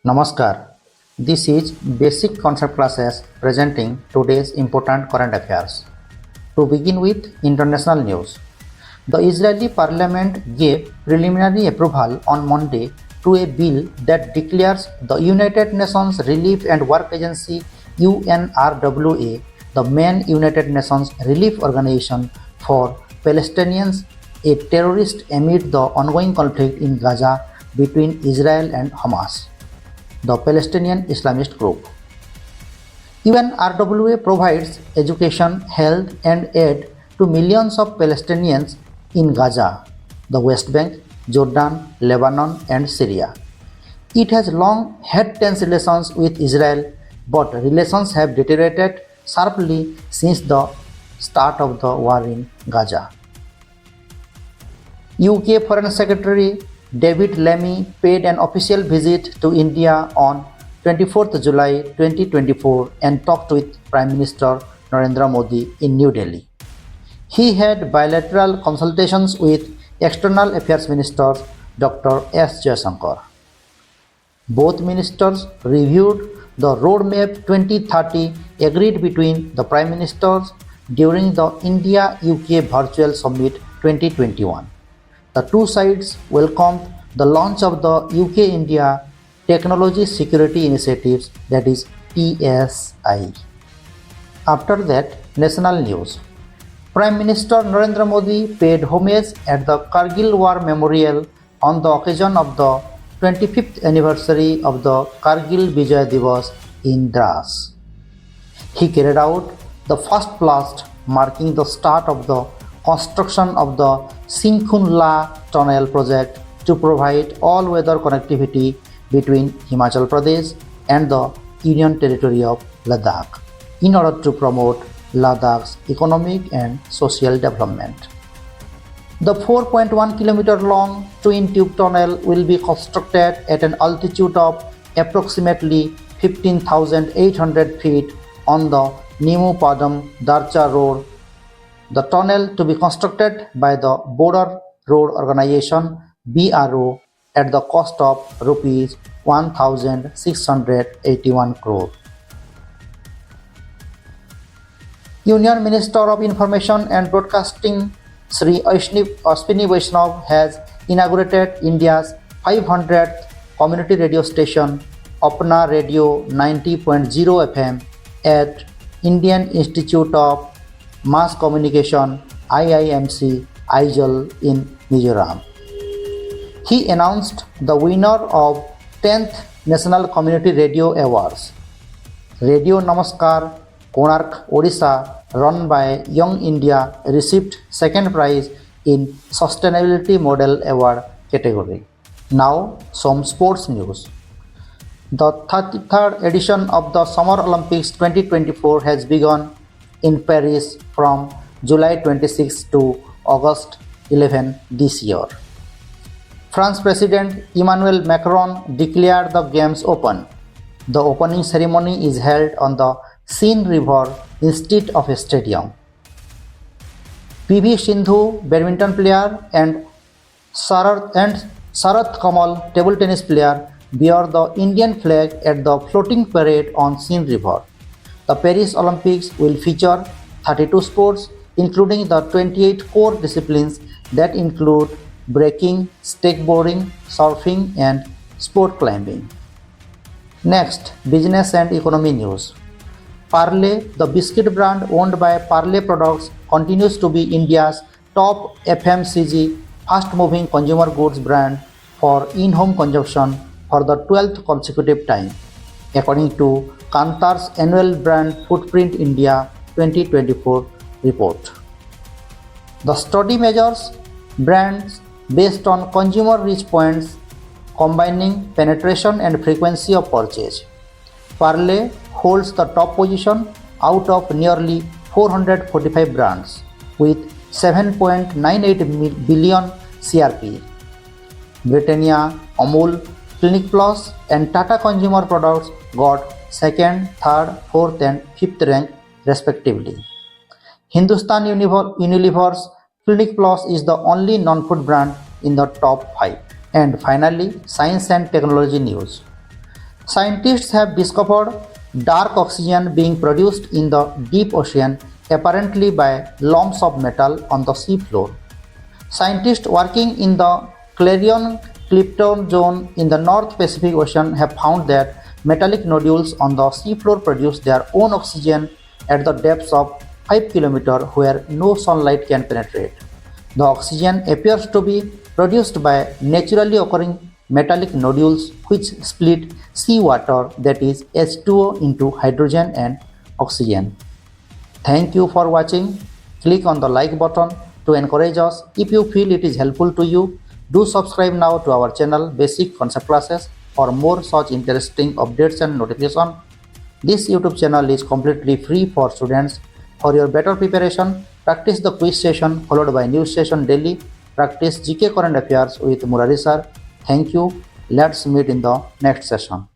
Namaskar. This is Basic Concept Classes presenting today's important current affairs. To begin with, international news. The Israeli parliament gave preliminary approval on Monday to a bill that declares the United Nations Relief and Work Agency UNRWA the main United Nations relief organization for Palestinians a terrorist amid the ongoing conflict in Gaza between Israel and Hamas, the Palestinian Islamist group. UNRWA provides education, health, and aid to millions of Palestinians in Gaza, the West Bank, Jordan, Lebanon, and Syria. It has long had tense relations with Israel, but relations have deteriorated sharply since the start of the war in Gaza. UK Foreign Secretary David Lammy paid an official visit to India on 24th July 2024 and talked with Prime Minister Narendra Modi in New Delhi. He had bilateral consultations with External Affairs Minister Dr. S. Jaishankar. Both ministers reviewed the Roadmap 2030 agreed between the Prime Ministers during the India-UK Virtual Summit 2021. The two sides welcomed the launch of the UK-India Technology Security Initiatives, that is TSI. After that, national news. Prime Minister Narendra Modi paid homage at the Kargil War Memorial on the occasion of the 25th anniversary of the Kargil Vijay Divas in Dras. He carried out the first blast marking the start of the construction of the Sinkhunla Tunnel project to provide all-weather connectivity between Himachal Pradesh and the Union Territory of Ladakh in order to promote Ladakh's economic and social development. The 4.1 km long twin tube tunnel will be constructed at an altitude of approximately 15,800 feet on the Nimu Padam Darcha Road. The tunnel to be constructed by the Border Road Organization BRO at the cost of rupees 1,681 crore. Union Minister of Information and Broadcasting Sri Ashwini Vaishnav has inaugurated India's 500th community radio station, Apna Radio 90.0 FM, at Indian Institute of Mass Communication IIMC Aizawl in Mizoram. He announced the winner of 10th National Community Radio Awards. Radio Namaskar, Konark, Odisha, run by Young India, received second prize in Sustainability Model Award category. Now, some sports news. The 33rd edition of the Summer Olympics 2024 has begun in Paris from July 26 to August 11 this year. France President Emmanuel Macron declared the Games open. The opening ceremony is held on the Seine River instead of a stadium. PV Sindhu, badminton player, and Sarath Kamal, table tennis player, bear the Indian flag at the floating parade on Seine River. The Paris Olympics will feature 32 sports, including the 28 core disciplines that include breaking, skateboarding, surfing, and sport climbing. Next, business and economy news. Parle, the biscuit brand owned by Parle Products, continues to be India's top FMCG fast-moving consumer goods brand for in-home consumption for the 12th consecutive time, according to Kantar's annual Brand Footprint India 2024 report. The study measures brands based on consumer reach points, combining penetration and frequency of purchase. Parle holds the top position out of nearly 445 brands with 7.98 billion CRP. Britannia, Amul, Clinic Plus, and Tata Consumer Products got 2nd, 3rd, 4th, and 5th rank respectively. Hindustan Unilever's Clinic Plus is the only non-food brand in the top 5. And finally, science and technology news. Scientists have discovered dark oxygen being produced in the deep ocean, apparently by lumps of metal on the seafloor. Scientists working in the Clarion Clipperton zone in the North Pacific Ocean have found that metallic nodules on the seafloor produce their own oxygen at the depths of 5 km where no sunlight can penetrate. The oxygen appears to be produced by naturally occurring metallic nodules which split seawater, that is H2O, into hydrogen and oxygen. Thank you for watching. Click on the like button to encourage us. If you feel it is helpful to you, do subscribe now to our channel Basic Concept Classes for more such interesting updates and notification. This YouTube channel is completely free for students. For your better preparation, practice the quiz session followed by news session daily. Practice GK current affairs with Murari sir. Thank you. Let's meet in the next session.